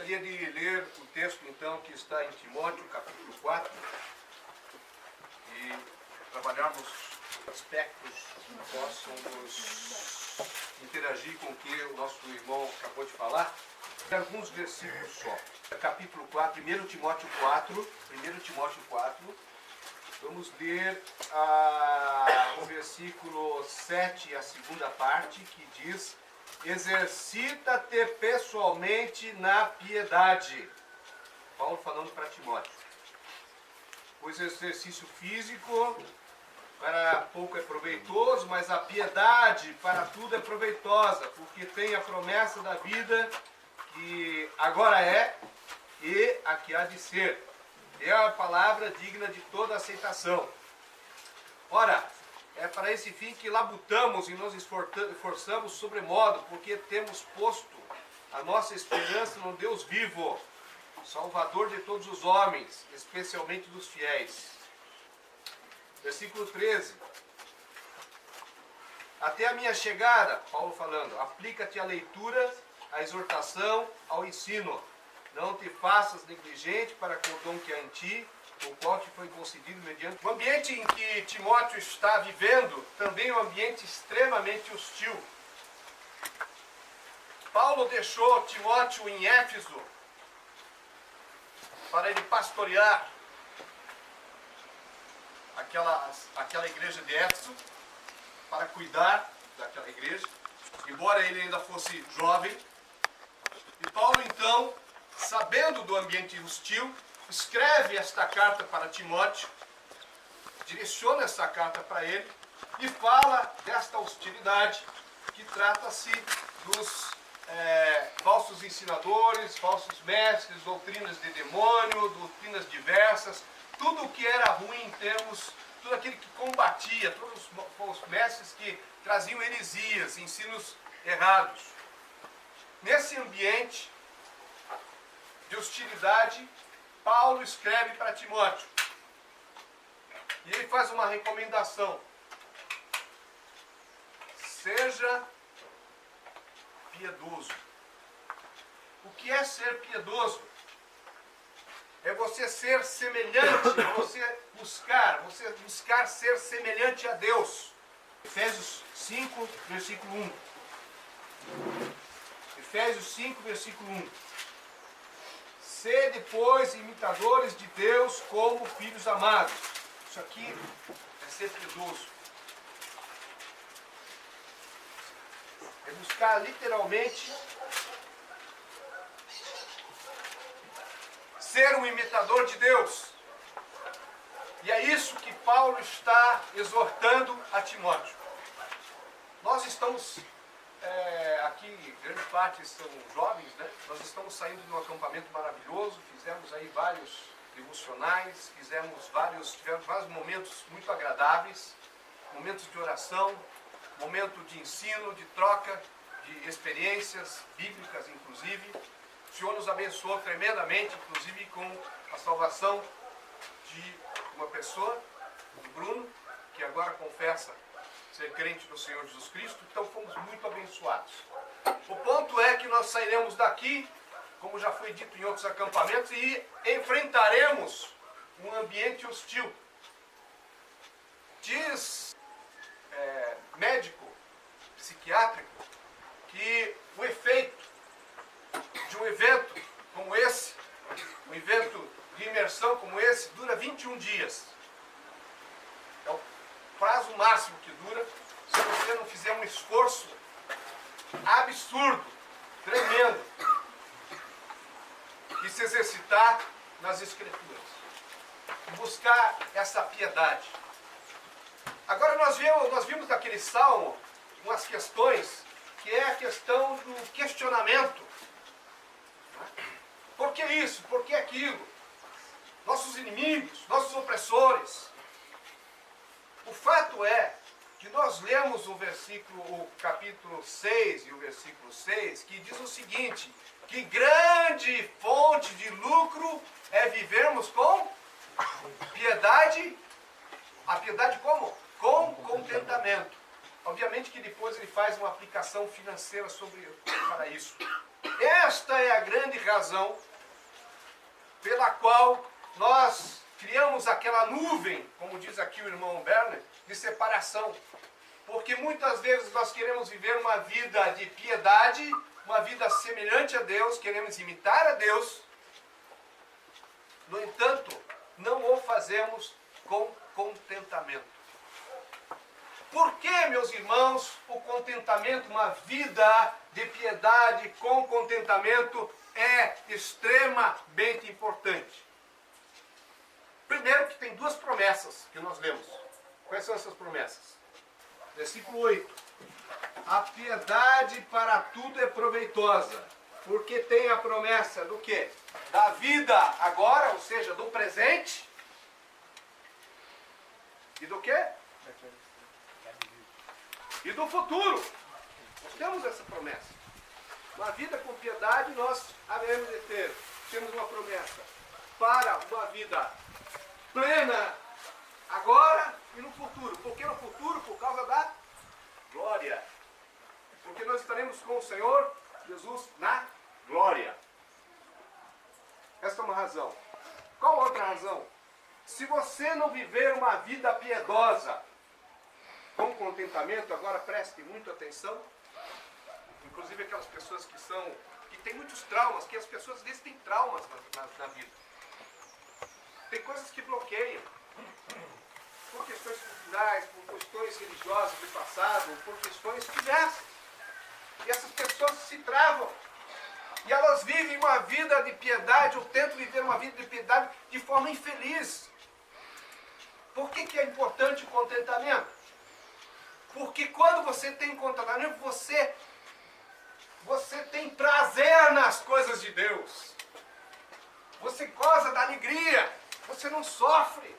Gostaria de ler o texto, então, que está em Timóteo, capítulo 4, e trabalharmos aspectos que possam nos interagir com o que o nosso irmão acabou de falar. Alguns versículos só. Capítulo 4, 1 Timóteo 4, vamos ler o versículo 7, a segunda parte, que diz: exercita-te pessoalmente na piedade. Paulo falando para Timóteo. Pois o exercício físico para pouco é proveitoso, mas a piedade para tudo é proveitosa, porque tem a promessa da vida que agora é e a que há de ser. É a palavra digna de toda aceitação. Ora, é para esse fim que labutamos e nos esforçamos sobremodo, porque temos posto a nossa esperança no Deus vivo, Salvador de todos os homens, especialmente dos fiéis. Versículo 13. Até a minha chegada, Paulo falando, aplica-te à leitura, à exortação, ao ensino. Não te faças negligente para com o dom que há em ti, o qual te foi concedido mediante... O ambiente em que Timóteo está vivendo também é um ambiente extremamente hostil. Paulo deixou Timóteo em Éfeso para ele pastorear aquela igreja de Éfeso, para cuidar daquela igreja, embora ele ainda fosse jovem. E Paulo, então, sabendo do ambiente hostil, escreve esta carta para Timóteo, direciona essa carta para ele e fala desta hostilidade que trata-se dos falsos ensinadores, falsos mestres, doutrinas de demônio, doutrinas diversas, tudo o que era ruim em termos, tudo aquilo que combatia, todos os mestres que traziam heresias, ensinos errados. Nesse ambiente de hostilidade, Paulo escreve para Timóteo. E ele faz uma recomendação. Seja piedoso. O que é ser piedoso? É você ser semelhante, você buscar ser semelhante a Deus. Efésios 5, versículo 1. Efésios 5, versículo 1. Sede, pois, imitadores de Deus como filhos amados. Isso aqui é ser piedoso. É buscar literalmente ser um imitador de Deus. E é isso que Paulo está exortando a Timóteo. Nós estamos... aqui, grande parte são jovens, né? Nós estamos saindo de um acampamento maravilhoso, fizemos aí vários devocionais, tivemos vários momentos muito agradáveis, momentos de oração, momento de ensino, de troca de experiências bíblicas, inclusive. O Senhor nos abençoou tremendamente, inclusive com a salvação de uma pessoa, o Bruno, que agora confessa ser crente no Senhor Jesus Cristo. Então fomos muito abençoados. O ponto é que nós sairemos daqui, como já foi dito em outros acampamentos, e enfrentaremos um ambiente hostil. Diz médico, psiquiátrico, que o efeito de um evento como esse, um evento de imersão como esse, dura 21 dias. É o prazo máximo que dura, se você não fizer um esforço absurdo, tremendo, e se exercitar nas Escrituras, buscar essa piedade. Agora nós vimos naquele salmo umas questões, que é a questão do questionamento. Por que isso? Por que aquilo? Nossos inimigos, nossos opressores. O fato é que nós lemos o capítulo 6 e o versículo 6, que diz o seguinte: que grande fonte de lucro é vivermos com piedade. A piedade como? Com contentamento. Obviamente que depois ele faz uma aplicação financeira para isso. Esta é a grande razão pela qual nós criamos aquela nuvem, como diz aqui o irmão Berner, de separação. Porque muitas vezes nós queremos viver uma vida de piedade, uma vida semelhante a Deus, queremos imitar a Deus. No entanto, não o fazemos com contentamento. Por que, meus irmãos, o contentamento, uma vida de piedade com contentamento é extremamente importante? Primeiro que tem duas promessas que nós lemos. Quais são essas promessas? Versículo 8. A piedade para tudo é proveitosa, porque tem a promessa do quê? Da vida agora, ou seja, do presente. E do quê? E do futuro. Nós temos essa promessa. Uma vida com piedade nós haveremos de ter. Temos uma promessa para uma vida plena agora e no futuro. Por que no futuro? Por causa da glória. Porque nós estaremos com o Senhor Jesus na glória. Essa é uma razão. Qual outra razão? Se você não viver uma vida piedosa com contentamento, agora preste muita atenção. Inclusive aquelas pessoas que têm muitos traumas, que as pessoas às vezes têm traumas na vida. Tem coisas que bloqueiam. Por questões culturais, por questões religiosas do passado, por questões diversas. E essas pessoas se travam. E elas vivem uma vida de piedade, ou tentam viver uma vida de piedade de forma infeliz. Por que é importante o contentamento? Porque quando você tem contentamento, você tem prazer nas coisas de Deus. Você goza da alegria. Você não sofre.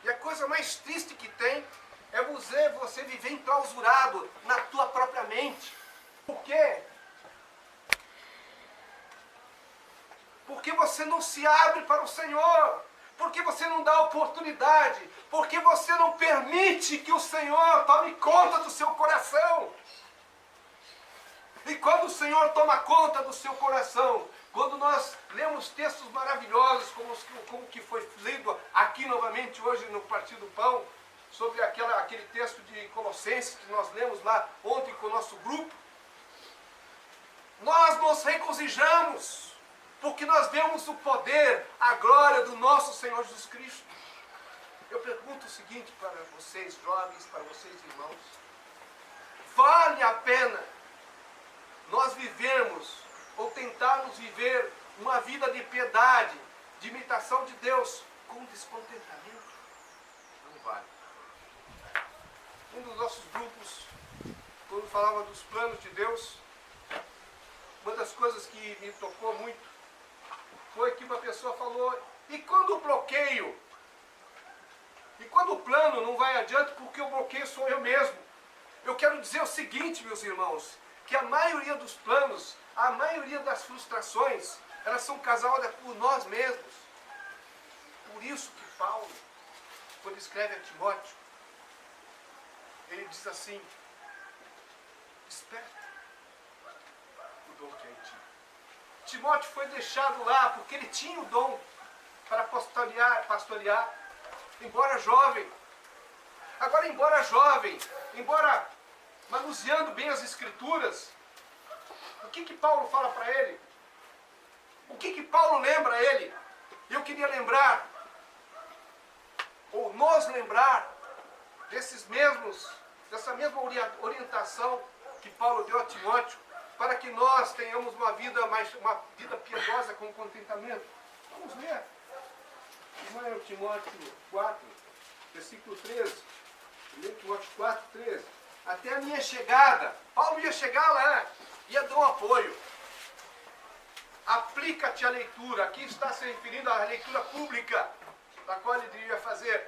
E a coisa mais triste que tem é você viver enclausurado na tua própria mente. Por quê? Porque você não se abre para o Senhor. Porque você não dá oportunidade. Porque você não permite que o Senhor tome conta do seu coração. E quando o Senhor toma conta do seu coração, quando nós lemos textos maravilhosos, como que foi lido aqui novamente hoje no Partido do Pão, sobre aquele texto de Colossenses que nós lemos lá ontem com o nosso grupo, nós nos regozijamos, porque nós vemos o poder, a glória do nosso Senhor Jesus Cristo. Eu pergunto o seguinte para vocês, jovens, para vocês, irmãos: vale a pena nós vivermos, ou tentarmos viver, uma vida de piedade, de imitação de Deus, com descontentamento? Não vale. Um dos nossos grupos, quando falava dos planos de Deus, uma das coisas que me tocou muito foi que uma pessoa falou: e quando o bloqueio? E quando o plano não vai adiante, porque o bloqueio sou eu mesmo? Eu quero dizer o seguinte, meus irmãos, que a maioria dos planos, a maioria das frustrações, elas são causadas por nós mesmos. Por isso que Paulo, quando escreve a Timóteo, ele diz assim: desperta o dom que é em ti. Timóteo foi deixado lá porque ele tinha o dom para pastorear, embora jovem. Agora, embora jovem, embora manuseando bem as Escrituras, o que Paulo fala para ele? O que Paulo lembra a ele? Eu queria lembrar, ou nos lembrar, dessa mesma orientação que Paulo deu a Timóteo, para que nós tenhamos uma vida piedosa com contentamento. Vamos ler. 1 Timóteo 4, versículo 13. 1 Timóteo 4, 13. Até a minha chegada. Paulo ia chegar lá, ia dar um apoio. Aplica-te à leitura. Aqui está se referindo à leitura pública, da qual ele devia fazer,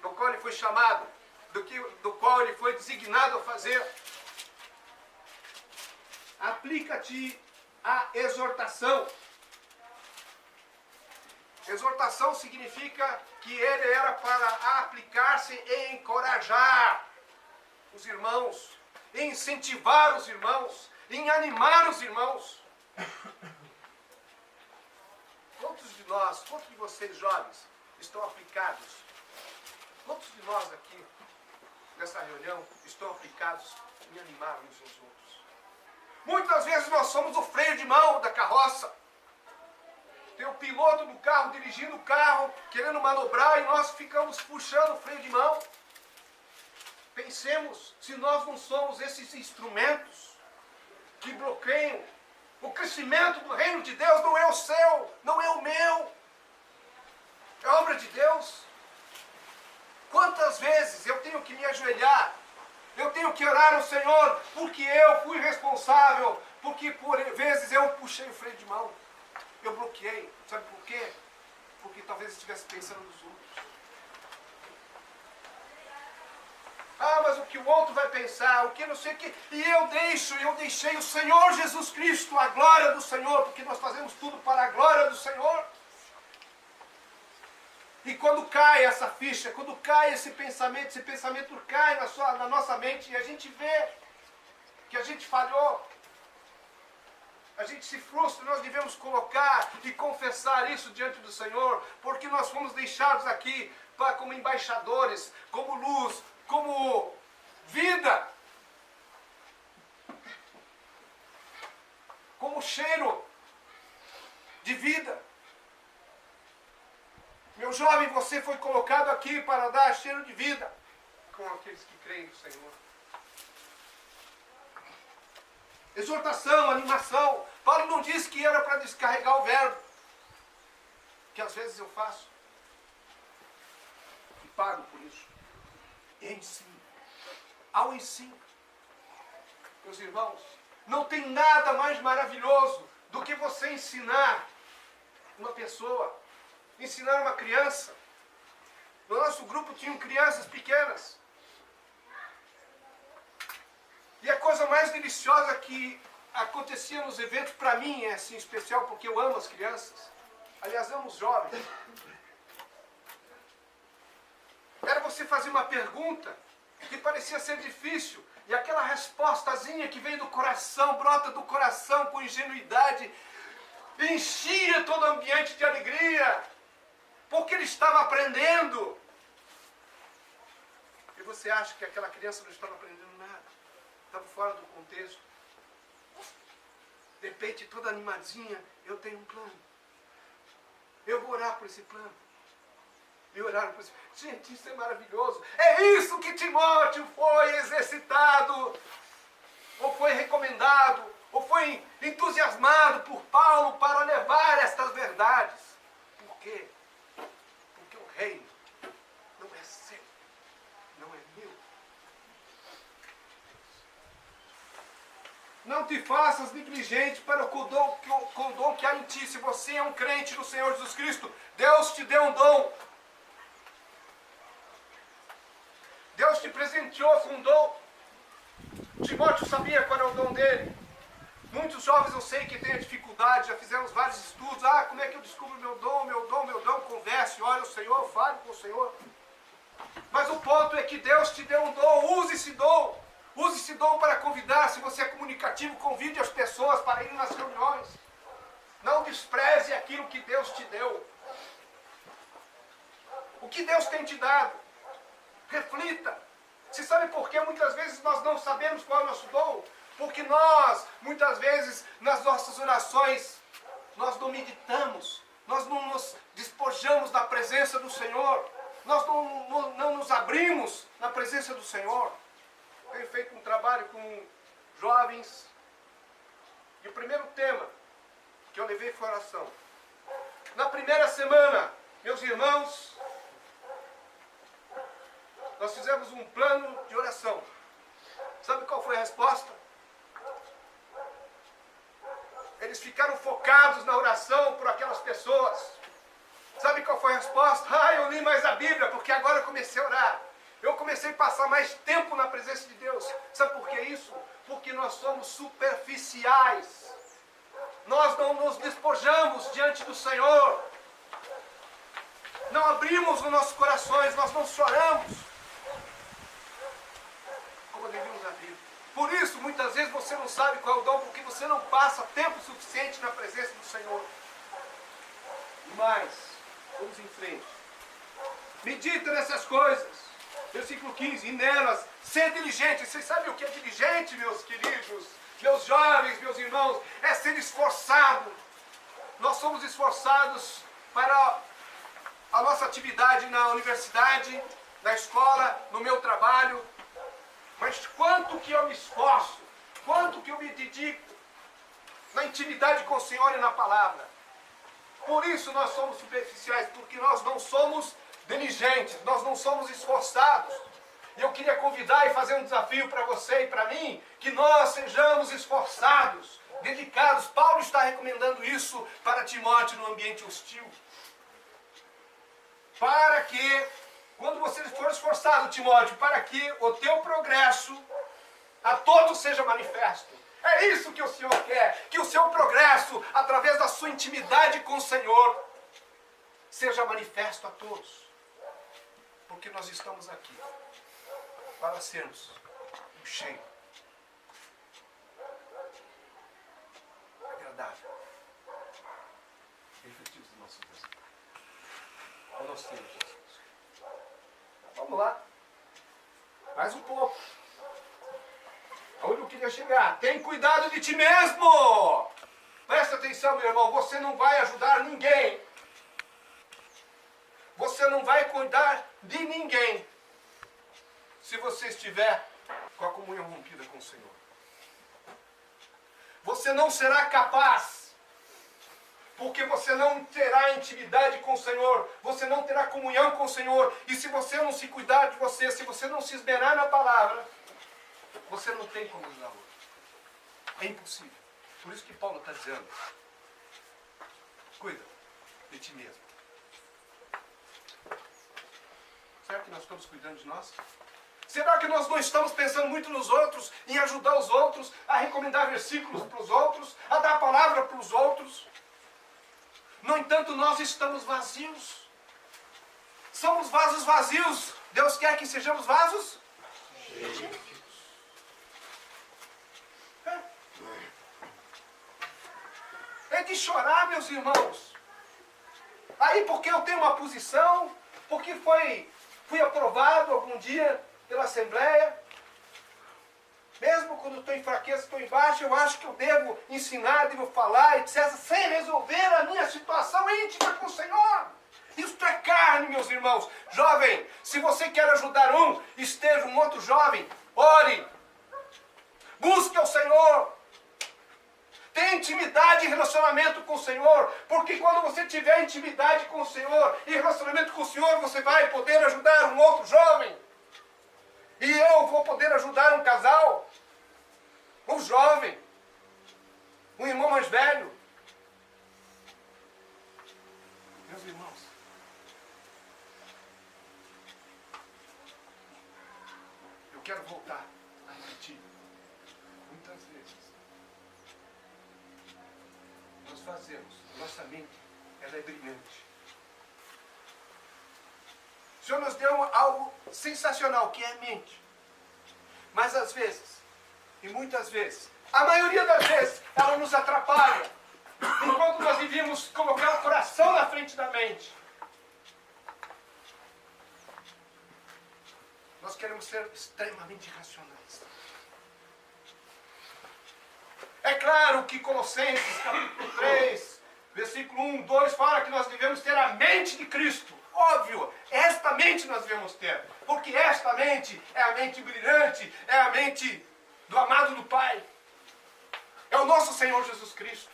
do qual ele foi chamado, do qual ele foi designado a fazer. Aplica-te à exortação. Exortação significa que ele era para aplicar-se e encorajar os irmãos, em incentivar os irmãos, em animar os irmãos. Quantos de nós, quantos de vocês jovens estão aplicados? Quantos de nós aqui, nessa reunião, estão aplicados em animar uns aos outros? Muitas vezes nós somos o freio de mão da carroça. Tem o piloto do carro dirigindo o carro, querendo manobrar, e nós ficamos puxando o freio de mão. Pensemos se nós não somos esses instrumentos que bloqueiam. O crescimento do reino de Deus não é o seu, não é o meu. É obra de Deus. Quantas vezes eu tenho que me ajoelhar, eu tenho que orar ao Senhor, porque eu fui responsável, porque por vezes eu puxei o freio de mão, eu bloqueei. Sabe por quê? Porque talvez eu estivesse pensando nos outros. Ah, mas o que o outro vai pensar, o que não sei o que. E eu deixei o Senhor Jesus Cristo, a glória do Senhor, porque nós fazemos tudo para a glória do Senhor. E quando cai essa ficha, quando cai esse pensamento cai na nossa mente e a gente vê que a gente falhou, a gente se frustra, nós devemos colocar e confessar isso diante do Senhor, porque nós fomos deixados aqui como embaixadores, como luz, como vida, como cheiro de vida. Meu jovem, você foi colocado aqui para dar cheiro de vida com aqueles que creem no Senhor. Exortação, animação. Paulo não disse que era para descarregar o verbo, que às vezes eu faço e pago por isso. Ensino. Ao ensino. Meus irmãos, não tem nada mais maravilhoso do que você ensinar uma pessoa, ensinar uma criança. No nosso grupo tinham crianças pequenas. E a coisa mais deliciosa que acontecia nos eventos, para mim é assim especial, porque eu amo as crianças. Aliás, amo os jovens. Era você fazer uma pergunta que parecia ser difícil, e aquela respostazinha que veio do coração, brota do coração com ingenuidade, enchia todo o ambiente de alegria, porque ele estava aprendendo. E você acha que aquela criança não estava aprendendo nada, estava fora do contexto. De repente, toda animadinha, eu tenho um plano. Eu vou orar por esse plano. E oraram por isso. Gente, isso é maravilhoso. É isso que Timóteo foi exercitado, ou foi recomendado, ou foi entusiasmado por Paulo para levar estas verdades. Por quê? Porque o reino não é seu, não é meu. Não te faças negligente para o dom que há em ti. Se você é um crente no Senhor Jesus Cristo, Deus te deu um dom. Deus te presenteou com um dom. Timóteo sabia qual era o dom dele. Muitos jovens eu sei que têm dificuldade, já fizemos vários estudos. Ah, como é que eu descubro meu dom? Converse, olha o Senhor, fale com o Senhor. Mas o ponto é que Deus te deu um dom, use esse dom. Use esse dom para convidar. Se você é comunicativo, convide as pessoas para ir nas reuniões. Não despreze aquilo que Deus te deu. O que Deus tem te dado. Reflita. Você sabe por que muitas vezes nós não sabemos qual é o nosso dom? Porque nós, muitas vezes, nas nossas orações, nós não meditamos, nós não nos despojamos da presença do Senhor, nós não nos abrimos na presença do Senhor. Tenho feito um trabalho com jovens, e o primeiro tema que eu levei foi oração. Na primeira semana, meus irmãos, nós fizemos um plano de oração. Sabe qual foi a resposta? Eles ficaram focados na oração por aquelas pessoas. Sabe qual foi a resposta? Ah, eu li mais a Bíblia, porque agora eu comecei a orar. Eu comecei a passar mais tempo na presença de Deus. Sabe por que isso? Porque nós somos superficiais. Nós não nos despojamos diante do Senhor. não abrimos os nossos corações, nós não choramos como devíamos abrir. Por isso, muitas vezes você não sabe qual é o dom, porque você não passa tempo suficiente na presença do Senhor. Mas, vamos em frente. Medita nessas coisas. Versículo 15, e nelas, ser diligente. Vocês sabem o que é diligente, meus queridos, meus jovens, meus irmãos? É ser esforçado. Nós somos esforçados para a nossa atividade na universidade, na escola, no meu trabalho. Mas quanto que eu me esforço, quanto que eu me dedico na intimidade com o Senhor e na palavra. Por isso nós somos superficiais, porque nós não somos diligentes, nós não somos esforçados. E eu queria convidar e fazer um desafio para você e para mim, que nós sejamos esforçados, dedicados. Paulo está recomendando isso para Timóteo no ambiente hostil. Para que, quando você for esforçado, Timóteo, para que o teu progresso a todos seja manifesto. É isso que o Senhor quer, que o seu progresso, através da sua intimidade com o Senhor, seja manifesto a todos. Porque nós estamos aqui para sermos um cheio, agradável, efetivo do nosso Deus. Ao nosso Senhor Jesus. Vamos lá. Mais um pouco. Aonde eu queria chegar? Tem cuidado de ti mesmo. Presta atenção, meu irmão. Você não vai ajudar ninguém. Você não vai cuidar de ninguém se você estiver com a comunhão rompida com o Senhor. Você não será capaz, porque você não terá intimidade com o Senhor, você não terá comunhão com o Senhor, e se você não se cuidar de você, se você não se esmerar na palavra, você não tem como ajudar outro. É impossível. Por isso que Paulo está dizendo, cuida de ti mesmo. Será que nós estamos cuidando de nós? Será que nós não estamos pensando muito nos outros, em ajudar os outros, a recomendar versículos para os outros, a dar palavra para os outros? No entanto, nós estamos vazios. Somos vasos vazios. Deus quer que sejamos vasos cheios. É de chorar, meus irmãos. Aí porque eu tenho uma posição, porque fui aprovado algum dia pela Assembleia, mesmo quando estou em fraqueza, estou embaixo, eu acho que eu devo ensinar, devo falar, etc., sem resolver a minha situação íntima com o Senhor. Isso é carne, meus irmãos. Jovem, se você quer ajudar um, esteja um outro jovem, ore, busque ao Senhor, tenha intimidade e relacionamento com o Senhor, porque quando você tiver intimidade com o Senhor e relacionamento com o Senhor, você vai poder ajudar um outro jovem. E eu vou poder ajudar um casal, um jovem, um irmão mais velho. Meus irmãos, eu quero voltar a repetir muitas vezes. Nós fazemos, nossa mente, ela é brilhante. O Senhor nos deu algo sensacional, que é a mente. Mas às vezes, e muitas vezes, a maioria das vezes, ela nos atrapalha. Enquanto nós devíamos colocar o coração na frente da mente. Nós queremos ser extremamente racionais. É claro que Colossenses, capítulo 3, versículo 1, 2, fala que nós devemos ter a mente de Cristo. Óbvio, esta mente nós devemos ter, porque esta mente é a mente brilhante, é a mente do amado do Pai, é o nosso Senhor Jesus Cristo.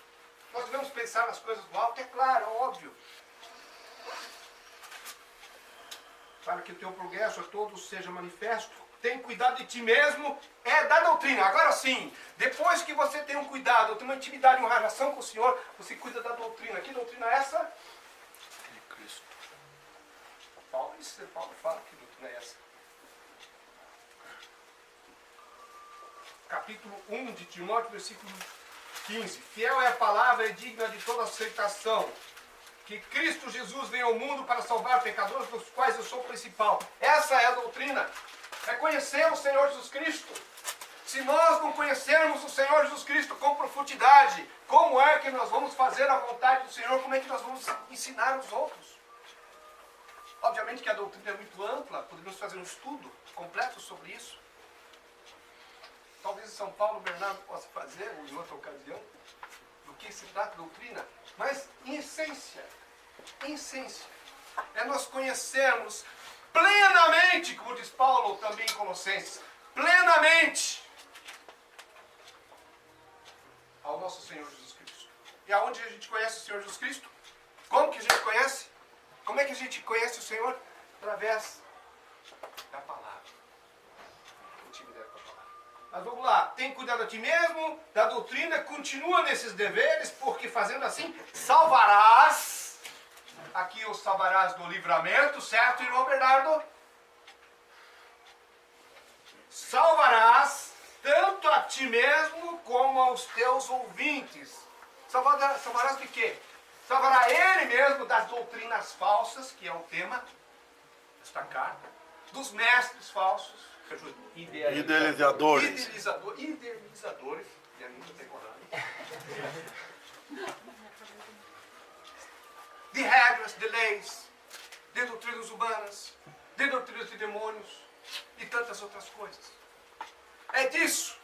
Nós devemos pensar nas coisas do alto, é claro, é óbvio, para que o teu progresso a todos seja manifesto. Tem cuidado de ti mesmo, é da doutrina. Agora sim, depois que você tem um cuidado, tem uma intimidade, uma relação com o Senhor, você cuida da doutrina. Que doutrina é essa? Paulo fala que doutrina é essa. Capítulo 1 de Timóteo, versículo 15. Fiel é a palavra e digna de toda aceitação. que Cristo Jesus veio ao mundo para salvar pecadores, dos quais eu sou o principal. Essa é a doutrina. É conhecer o Senhor Jesus Cristo. Se nós não conhecermos o Senhor Jesus Cristo com profundidade, como é que nós vamos fazer a vontade do Senhor? Como é que nós vamos ensinar os outros? Obviamente que a doutrina é muito ampla, poderíamos fazer um estudo completo sobre isso. Talvez em São Paulo o Bernardo possa fazer, ou em outra ocasião, do que se trata a doutrina. Mas, em essência, é nós conhecermos plenamente, como diz Paulo também em Colossenses, plenamente ao nosso Senhor Jesus Cristo. E aonde a gente conhece o Senhor Jesus Cristo? Como que a gente conhece? Como é que a gente conhece o Senhor? Através da palavra. Intimidade com a palavra. Mas vamos lá. Tem cuidado de ti mesmo, da doutrina, continua nesses deveres, porque fazendo assim, salvarás. Aqui o salvarás do livramento, certo, irmão Bernardo? Salvarás tanto a ti mesmo como aos teus ouvintes. Salvarás de quê? Salvará ele mesmo das doutrinas falsas, que é o tema desta carta, dos mestres falsos, idealizadores, é muito decorado, de regras, de leis, de doutrinas humanas, de doutrinas de demônios e tantas outras coisas. É disso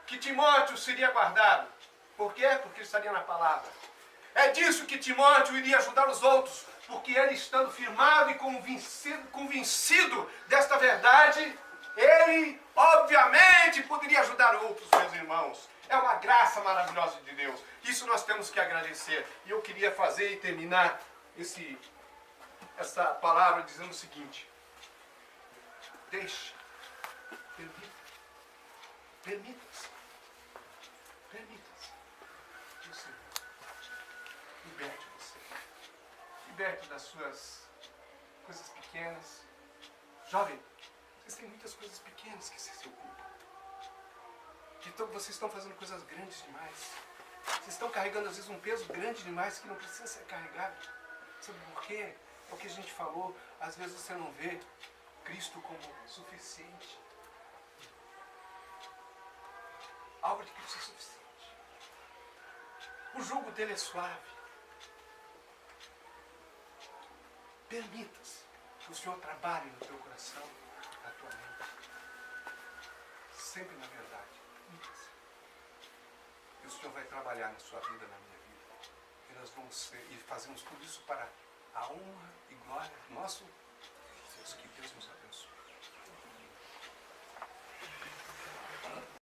que Timóteo seria guardado. Por quê? Porque ele estaria na palavra. É disso que Timóteo iria ajudar os outros, porque ele estando firmado e convencido desta verdade, ele obviamente poderia ajudar outros, meus irmãos. É uma graça maravilhosa de Deus. Isso nós temos que agradecer. E eu queria fazer e terminar essa palavra dizendo o seguinte: deixe, permita-se, liberte você. Liberte das suas coisas pequenas. Jovem, vocês têm muitas coisas pequenas que vocês se ocupam. Então vocês estão fazendo coisas grandes demais. Vocês estão carregando às vezes um peso grande demais que não precisa ser carregado. Sabe por quê? É o que a gente falou. Às vezes você não vê Cristo como suficiente. A obra de Cristo é suficiente. O jugo dele é suave. Permita-se que o Senhor trabalhe no teu coração, na tua mente. Sempre na verdade. Permita-se. E o Senhor vai trabalhar na sua vida, na minha vida. E nós vamos e fazemos tudo isso para a honra e glória do nosso Deus. Que Deus nos abençoe.